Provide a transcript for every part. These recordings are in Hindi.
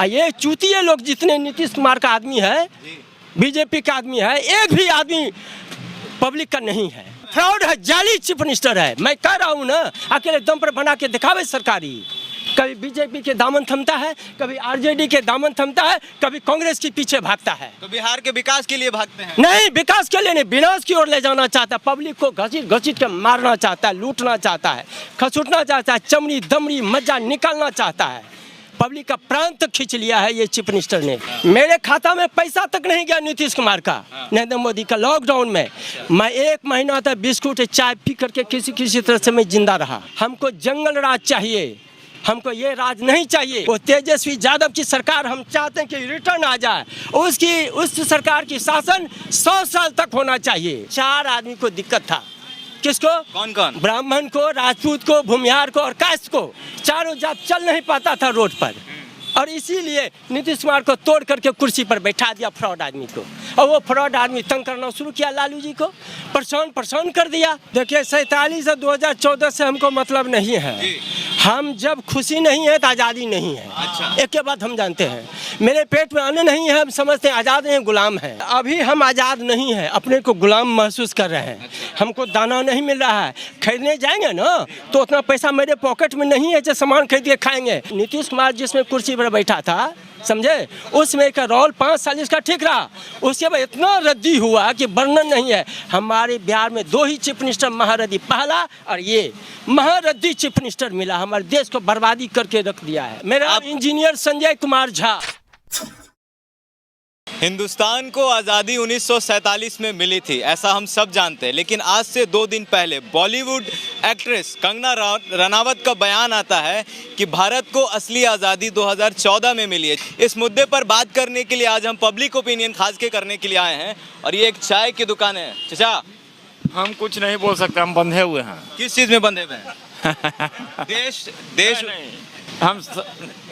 ये चूतिए लोग जितने नीतीश कुमार का आदमी है, बीजेपी का आदमी है, एक भी आदमी पब्लिक का नहीं है। फ्रॉड है, जाली चीफ मिनिस्टर है। मैं कह रहा हूँ ना, अकेले दम पर बना के दिखावे सरकारी। कभी बीजेपी के दामन थमता है, कभी आरजेडी के दामन थमता है, कभी कांग्रेस के पीछे भागता है। तो बिहार के विकास के लिए भागते हैं? नहीं, विकास के लिए नहीं, विनाश की ओर ले जाना चाहता है। पब्लिक को घसीट घसीट के मारना चाहता है, लूटना चाहता है, खसूटना चाहता है, चमड़ी दमड़ी मज्जा निकालना चाहता है। पब्लिक का प्राण तक खींच लिया है ये चीफ मिनिस्टर ने। मेरे खाता में पैसा तक नहीं गया नीतीश कुमार का, नरेंद्र मोदी का। लॉकडाउन में मैं 1 महीना तक बिस्कुट चाय पी करके किसी तरह से मैं जिंदा रहा। हमको जंगल राज चाहिए, हमको ये राज नहीं चाहिए। वो तेजस्वी यादव की सरकार हम चाहते हैं कि रिटर्न आ जाए। उस सरकार की शासन 100 साल तक होना चाहिए। 4 आदमी को दिक्कत था। किसको? कौन कौन? ब्राह्मण को, राजपूत को, भूमिहार को और कास्ट को। चारों जात चल नहीं पाता था रोड पर, और इसीलिए नीतीश कुमार को तोड़ करके कुर्सी पर बैठा दिया फ्रॉड आदमी को। और वो फ्रॉड आदमी तंग करना शुरू किया, लालू जी को परेशान कर दिया। देखिए 47 और 2014 से हमको मतलब नहीं है। हम जब खुशी नहीं है तो आज़ादी नहीं है। अच्छा। एक के बाद हम जानते हैं, मेरे पेट में अन्न नहीं है, हम समझते हैं आज़ाद हैं, गुलाम हैं। अभी हम आज़ाद नहीं हैं, अपने को गुलाम महसूस कर रहे हैं। अच्छा। हमको दाना नहीं मिल रहा है, खरीदने जाएंगे ना तो उतना पैसा मेरे पॉकेट में नहीं है जो सामान खरीद के खाएंगे। नीतीश कुमार जिसमें कुर्सी पर बैठा था, समझे, उसमें का रोल 5 साल इसका ठीक रहा। उसके बाद इतना रद्दी हुआ कि वर्णन नहीं है। हमारे बिहार में 2 ही चीफ मिनिस्टर महारथी, पहला और ये महारथी चीफ मिनिस्टर मिला, हमारे देश को बर्बादी करके रख दिया है। मेरा इंजीनियर संजय कुमार झा। हिंदुस्तान को आज़ादी 1947 में मिली थी, ऐसा हम सब जानते हैं। लेकिन आज से 2 दिन पहले बॉलीवुड एक्ट्रेस कंगना रनावत का बयान आता है कि भारत को असली आज़ादी 2014 में मिली है। इस मुद्दे पर बात करने के लिए आज हम पब्लिक ओपिनियन खास के करने के लिए आए हैं, और ये एक चाय की दुकान है। चाचा, हम कुछ नहीं बोल सकते, हम बंधे हुए हैं। किस चीज़ में बंधे हुए हैं? देश नहीं, हम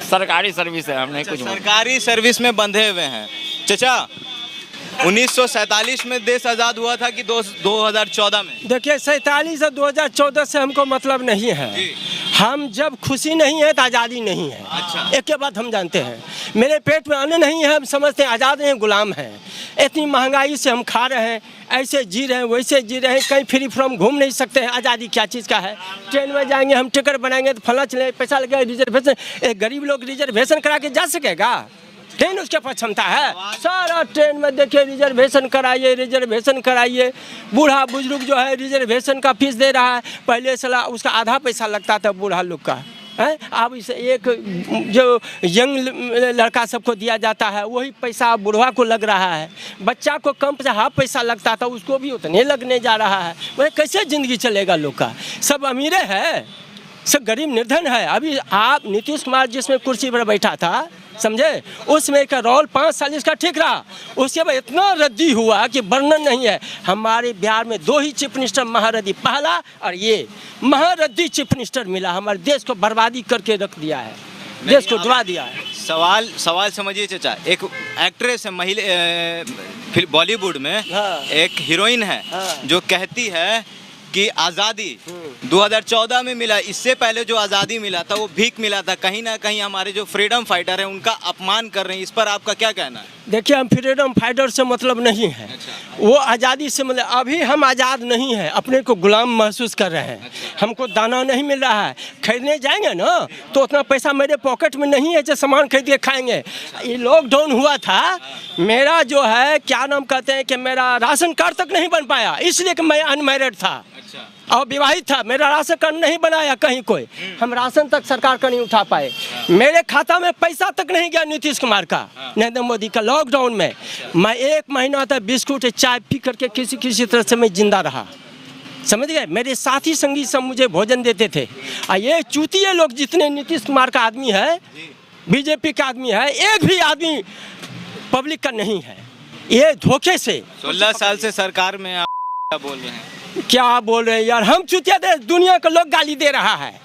सरकारी सर्विस है, हम नहीं कुछ। सरकारी सर्विस में बंधे हुए हैं। चाचा, 1947 में देश आज़ाद हुआ था कि 2014 में? देखिए 47 और 2014 से हमको मतलब नहीं है। हम जब खुशी नहीं है तो आज़ादी नहीं है। अच्छा। एक के बाद हम जानते हैं, मेरे पेट में अन्न नहीं है, हम समझते हैं आज़ाद हैं, गुलाम हैं। इतनी महंगाई से हम खा रहे हैं, ऐसे जी रहे हैं, वैसे जी रहे हैं, कहीं फ्री फ्रॉम घूम नहीं सकते हैं। आज़ादी क्या चीज़ का है? ट्रेन में जाएंगे, हम टिकट बनाएंगे तो फला चले, पैसा लगेगा, रिजर्वेशन। एक गरीब लोग रिजर्वेशन करा के जा सकेगा? ट्रेन उसके पास क्षमता है? सारा ट्रेन में देखिए रिजर्वेशन कराइए। बूढ़ा बुजुर्ग जो है रिजर्वेशन का फीस दे रहा है। पहले साला उसका आधा पैसा लगता था बूढ़ा लोग का है, अब इसे एक जो यंग लड़का सबको दिया जाता है वही पैसा बुढ़वा को लग रहा है। बच्चा को कम से हाफ पैसा लगता था, उसको भी उतने लगने जा रहा है। वह कैसे ज़िंदगी चलेगा लोग का? सब अमीरे है, सब गरीब निर्धन है। अभी आप नीतीश कुमार जिसमें कुर्सी पर बैठा था, समझे, उसमें का रोल 5 साल इसका ठीक रहा। उसके बाद इतना रद्दी हुआ कि वर्णन नहीं है। हमारे बिहार में 2 ही चीफ मिनिस्टर महारथी, पहला और ये महारथी चीफ मिनिस्टर मिला, हमारे देश को बर्बादी करके रख दिया है, देश को डुबा दिया है। सवाल समझिए चाचा, एक एक्ट्रेस है, महिला बॉलीवुड में। हाँ। एक हीरोइन है। हाँ। जो कहती है कि आज़ादी 2014 में मिला, इससे पहले जो आज़ादी मिला था वो भीख मिला था। कहीं ना कहीं हमारे जो फ्रीडम फाइटर हैं उनका अपमान कर रहे हैं, इस पर आपका क्या कहना है? देखिए हम फ्रीडम फाइटर से मतलब नहीं है। अच्छा। वो आज़ादी से मतलब, अभी हम आज़ाद नहीं हैं, अपने को गुलाम महसूस कर रहे हैं। अच्छा। हमको दाना नहीं मिल रहा है, खरीदने जाएंगे ना तो उतना पैसा मेरे पॉकेट में नहीं है जो सामान खरीद के खाएंगे। ये लॉकडाउन हुआ था, मेरा जो है क्या नाम कहते हैं कि मेरा राशन कार्ड तक नहीं बन पाया, इसलिए कि मैं अनमैरिड था और विवाहित था। मेरा राशन कार्ड नहीं बनाया कहीं कोई, हम राशन तक सरकार का नहीं उठा पाए। मेरे खाता में पैसा तक नहीं गया नीतीश कुमार का, नरेंद्र मोदी का। लॉकडाउन में मैं 1 महीना तक बिस्कुट चाय पी करके किसी तरह से मैं जिंदा रहा, समझ गए। मेरे साथी संगी सब मुझे भोजन देते थे। ये चूतिए लोग जितने नीतीश कुमार का आदमी है, बीजेपी का आदमी है, एक भी आदमी पब्लिक का नहीं है। ये धोखे से 16 साल से सरकार में आप क्या बोल रहे हैं? क्या बोल रहे हैं यार? हम चुतिया दे, दुनिया को लोग गाली दे रहा है,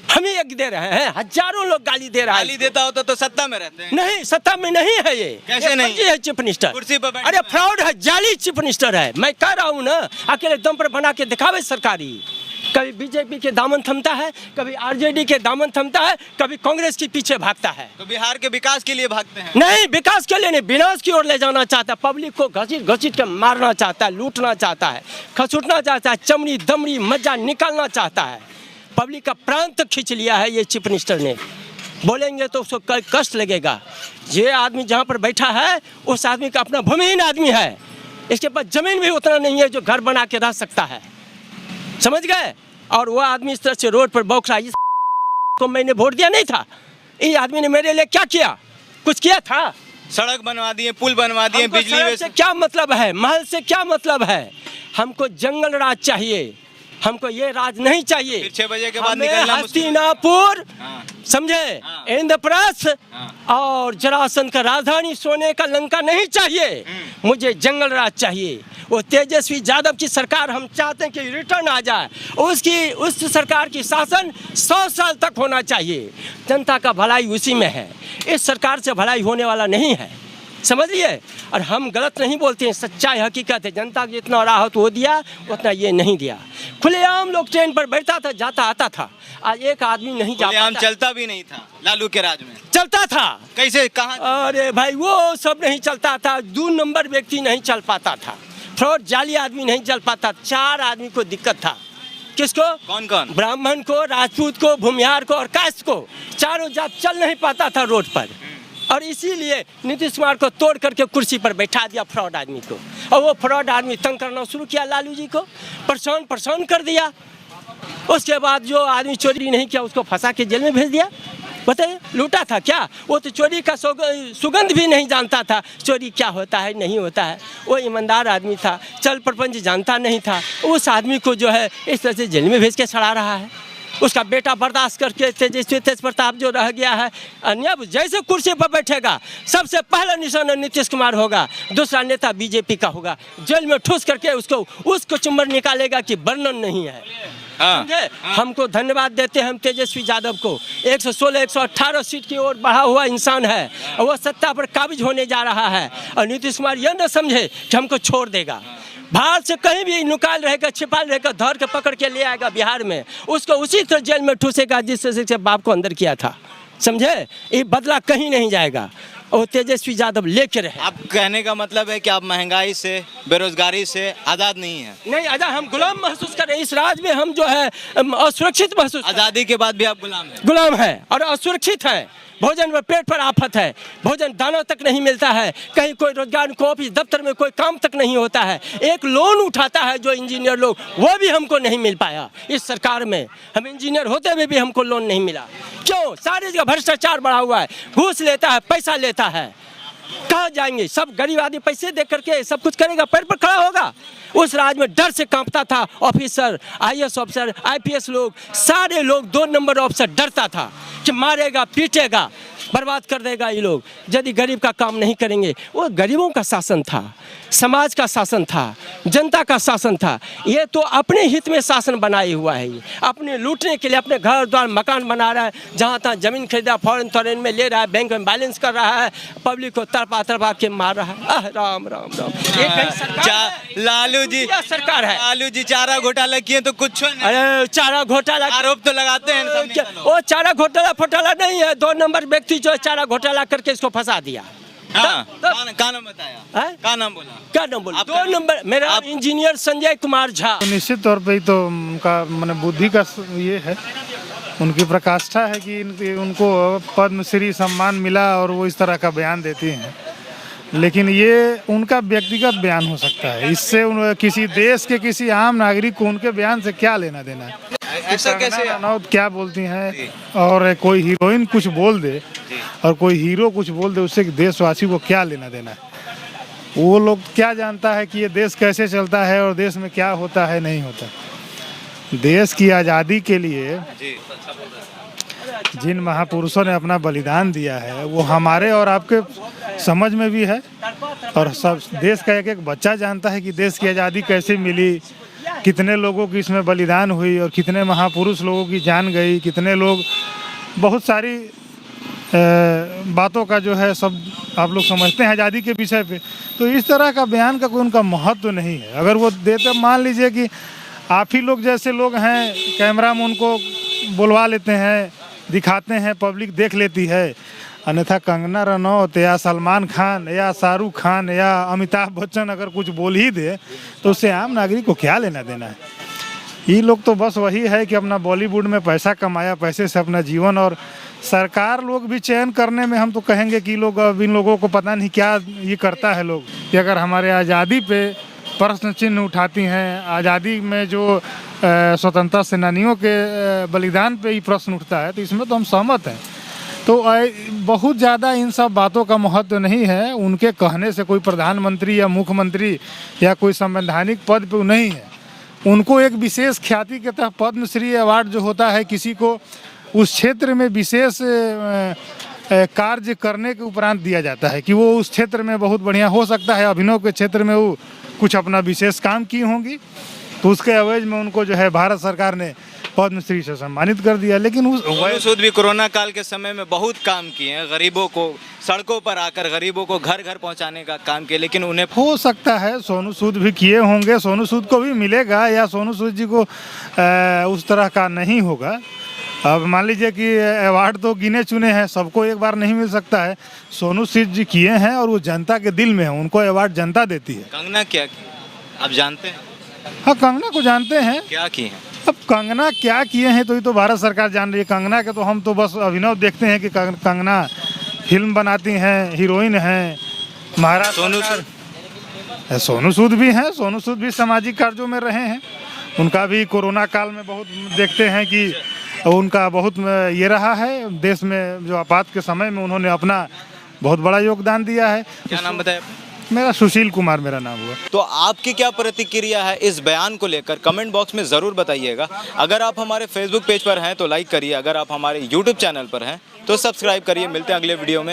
हमें एक दे रहे हैं, हजारों लोग गाली दे रहा है। गाली देता होता तो सत्ता में रहते हैं। नहीं, सत्ता में नहीं है। ये कैसे नहीं है? चीफ मिनिस्टर कुर्सी पर बैठे, अरे फ्रॉड है, जाली चीफ मिनिस्टर है। मैं कह रहा हूँ ना, अकेले दम पर बना के दिखावे सरकारी। कभी बीजेपी के दामन थमता है, कभी आरजेडी के दामन थमता है, कभी कांग्रेस के पीछे भागता है। तो बिहार के विकास के लिए भागते हैं। नहीं, विकास के लिए नहीं, विनाश की ओर ले जाना चाहता है। पब्लिक को घसीट घसीट के मारना चाहता है, लूटना चाहता है, खसूटना चाहता है, चमड़ी दमड़ी मज्जा निकालना चाहता है। पब्लिक का प्राण तक खींच लिया है ये चीफ मिनिस्टर ने। बोलेंगे तो उसको कष्ट लगेगा। ये आदमी जहाँ पर बैठा है उस आदमी का अपना भूमिहीन आदमी है, इसके पास जमीन भी उतना नहीं है जो घर बना के रह सकता है, समझ गए। और वह आदमी इस तरह से रोड पर बौख रहा है। को मैंने वोट दिया नहीं था, ये आदमी ने मेरे लिए क्या किया? कुछ किया था? सड़क बनवा दिए, पुल बनवा दिए, हमको बिजली सड़क से क्या मतलब है, महल से क्या मतलब है? हमको जंगल राज चाहिए, हमको ये राज नहीं चाहिए। फिर 6 बजे के बाद हमें निकलना मुश्किल है। हस्तिनापुर, हाँ। समझे, हाँ। इंद्रप्रस्थ हाँ। और जरासंध का राजधानी सोने का लंका नहीं चाहिए, मुझे जंगल राज चाहिए। वो तेजस्वी यादव की सरकार हम चाहते हैं कि रिटर्न आ जाए, उस सरकार की शासन 100 साल तक होना चाहिए। जनता का भलाई उसी में है, इस सरकार से भलाई होने वाला नहीं है, समझिए। और हम गलत नहीं बोलते हैं, सच्चाई हकीकत है। जनता को जितना राहत वो दिया उतना ये नहीं दिया। खुलेआम लोग ट्रेन पर बैठता था, जाता आता था। आज एक आदमी नहीं जा खुलेआम पाता। चलता भी नहीं था लालू के राज में। चलता था कैसे, कहाँ? अरे भाई वो सब नहीं चलता था। 2 नंबर व्यक्ति नहीं चल पाता था, फ्रॉड जाली आदमी नहीं चल पाता। 4 आदमी को दिक्कत था। किसको? कौन कौन? ब्राह्मण को, राजपूत को, भूमिहार को और कास्ट को। चारों जात चल नहीं पाता था रोड पर, और इसीलिए नीतीश कुमार को तोड़ करके कुर्सी पर बैठा दिया फ्रॉड आदमी को। और वो फ्रॉड आदमी तंग करना शुरू किया लालू जी को, परेशान कर दिया। उसके बाद जो आदमी चोरी नहीं किया उसको फंसा के जेल में भेज दिया। बताइए, लूटा था क्या? वो तो चोरी का सुगंध भी नहीं जानता था, चोरी क्या होता है नहीं होता है। वो ईमानदार आदमी था, चल प्रपंच जानता नहीं था। उस आदमी को जो है इस तरह से जेल में भेज के सड़ा रहा है। उसका बेटा बर्दाश्त करके तेज प्रताप जो रह गया है, अन्य जैसे कुर्सी पर बैठेगा सबसे पहला निशाना नीतीश कुमार होगा, दूसरा नेता बीजेपी का होगा। जेल में ठूस करके उसको चुम्बर निकालेगा कि वर्णन नहीं है। समझे? हमको धन्यवाद देते हैं हम तेजस्वी यादव को। 116 118 सीट की ओर बढ़ा हुआ इंसान है, और वह सत्ता पर काबिज होने जा रहा है। और नीतीश कुमार यह न समझे कि हमको छोड़ देगा। बाहर से कहीं भी नुकाल रहेगा, छिपाल रहेगा, धर के पकड़ के ले आएगा बिहार में, उसको उसी तरह जेल में ठूसेगा जिस तरह से बाप को अंदर किया था। समझे? ये बदला कहीं नहीं जाएगा, और तेजस्वी यादव लेके रहे। आप कहने का मतलब है कि आप महंगाई से, बेरोजगारी से आज़ाद नहीं हैं? नहीं आज़ाद, हम गुलाम महसूस कर रहे हैं। इस राज में हम जो है असुरक्षित महसूस। आज़ादी के बाद भी आप गुलाम है और असुरक्षित है। भोजन व पेट पर आफत है, भोजन दाना तक नहीं मिलता है, कहीं कोई रोजगार को ऑफिस दफ्तर में कोई काम तक नहीं होता है। एक लोन उठाता है जो इंजीनियर लोग, वो भी हमको नहीं मिल पाया इस सरकार में। हम इंजीनियर होते हुए भी हमको लोन नहीं मिला। क्यों? सारी जगह भ्रष्टाचार बढ़ा हुआ है, घूस लेता है, पैसा लेता है। कहाँ जाएंगे? सब गरीब आदमी पैसे दे करके सब कुछ करेगा, पैर पर खड़ा होगा। उस राज में डर से कांपता था ऑफिसर, IAS ऑफिसर, IPS लोग, सारे लोग। 2 नंबर ऑफिसर डरता था कि मारेगा, पीटेगा, बर्बाद कर देगा ये लोग यदि गरीब का काम नहीं करेंगे। वो गरीबों का शासन था, समाज का शासन था, जनता का शासन था। ये तो अपने हित में शासन बनाए हुआ है, ये अपने लूटने के लिए अपने घर द्वार मकान बना रहा है। जहाँ तहाँ जमीन खरीदा फॉरेन में ले रहा है, बैंक में बैलेंस कर रहा है, पब्लिक को तड़पा के मार रहा है। राम राम राम। ये कहीं सरकार है? लालू जी सरकार है। लालू जी चारा घोटाला किए तो कुछ नहीं। अरे चारा घोटाला आरोप तो लगाते हैं सब नेता लोग। वो चारा घोटाला नहीं है। 2 नंबर व्यक्ति जो चारा घोटाला करके इसको फंसा दिया। हाँ, का नाम बताया? का नाम बोला? क्या नाम बोला? 2 नंबर मेरा इंजीनियर संजय कुमार झा। तो निश्चित तौर पे ही तो उनका माने बुद्धि का ये है, उनकी प्रकाष्ठा है कि उनको पद्मश्री सम्मान मिला और वो इस तरह का बयान देती हैं। लेकिन ये उनका व्यक्तिगत बयान हो सकता है, इससे किसी देश के किसी आम नागरिक को उनके बयान से क्या लेना देना है। ऐसा कैसे? रनौत क्या बोलती हैं, और कोई हीरोइन कुछ बोल दे और कोई हीरो कुछ बोल दे, उससे देशवासी को क्या लेना देना है। वो लोग क्या जानता है कि ये देश कैसे चलता है और देश में क्या होता है नहीं होता। देश की आज़ादी के लिए जिन महापुरुषों ने अपना बलिदान दिया है वो हमारे और आपके समझ में भी है, और सब देश का एक एक बच्चा जानता है कि देश की आज़ादी कैसे मिली, कितने लोगों की इसमें बलिदान हुई और कितने महापुरुष लोगों की जान गई, कितने लोग, बहुत सारी बातों का जो है सब आप लोग समझते हैं आज़ादी के विषय पे। तो इस तरह का बयान का कोई उनका महत्व नहीं है। अगर वो देते, मान लीजिए कि आप ही लोग जैसे लोग हैं कैमरा में उनको बुलवा लेते हैं, दिखाते हैं, पब्लिक देख लेती है। अन्यथा कंगना रनौत या सलमान खान या शाहरुख खान या अमिताभ बच्चन अगर कुछ बोल ही दे तो उससे आम नागरिक को क्या लेना देना है। ये लोग तो बस वही है कि अपना बॉलीवुड में पैसा कमाया, पैसे से अपना जीवन, और सरकार लोग भी चयन करने में हम तो कहेंगे कि लोग अब इन लोगों को पता नहीं क्या ये करता है लोग, कि अगर हमारे आज़ादी पे प्रश्न चिन्ह उठाती हैं, आज़ादी में जो स्वतंत्रता सेनानियों के बलिदान पे ही प्रश्न उठता है, तो इसमें तो हम सहमत हैं। तो बहुत ज़्यादा इन सब बातों का महत्व नहीं है। उनके कहने से कोई प्रधानमंत्री या मुख्यमंत्री या कोई संवैधानिक पद पे नहीं है। उनको एक विशेष ख्याति के तहत पद्मश्री अवार्ड जो होता है किसी को उस क्षेत्र में विशेष कार्य करने के उपरांत दिया जाता है, कि वो उस क्षेत्र में बहुत बढ़िया हो सकता है, अभिनव के क्षेत्र में वो कुछ अपना विशेष काम की होंगी, तो उसके एवज में उनको जो है भारत सरकार ने पद्मश्री से सम्मानित कर दिया। लेकिन उस सोनू सूद भी कोरोना काल के समय में बहुत काम किए हैं, गरीबों को सड़कों पर आकर गरीबों को घर घर पहुंचाने का काम किया, लेकिन उन्हें हो सकता है सोनू सूद भी किए होंगे, सोनू सूद को भी मिलेगा या सोनू सूद जी को उस तरह का नहीं होगा। अब मान लीजिए कि अवार्ड तो गिने चुने हैं, सबको एक बार नहीं मिल सकता है। सोनू सूद जी किए हैं और वो जनता के दिल में है, उनको अवार्ड जनता देती है। कंगना क्या की आप जानते हैं? हाँ, कंगना को जानते हैं। क्या किए हैं? अब कंगना क्या किए हैं तो ये तो भारत सरकार जान रही है। कंगना के तो हम तो बस अभिनव देखते हैं कि कंगना फिल्म बनाती हैं, हीरोइन हैं। महाराज सोनू सूद भी हैं, सोनू सूद भी सामाजिक कार्यों में रहे हैं। उनका भी कोरोना काल में बहुत देखते हैं कि उनका बहुत ये रहा है, देश में जो आपात के समय में उन्होंने अपना बहुत बड़ा योगदान दिया है। क्या नाम बताया? मेरा सुशील कुमार मेरा नाम हुआ। तो आपकी क्या प्रतिक्रिया है इस बयान को लेकर, कमेंट बॉक्स में ज़रूर बताइएगा। अगर आप हमारे फेसबुक पेज पर हैं तो लाइक करिए, अगर आप हमारे यूट्यूब चैनल पर हैं तो सब्सक्राइब करिए। मिलते हैं अगले वीडियो में।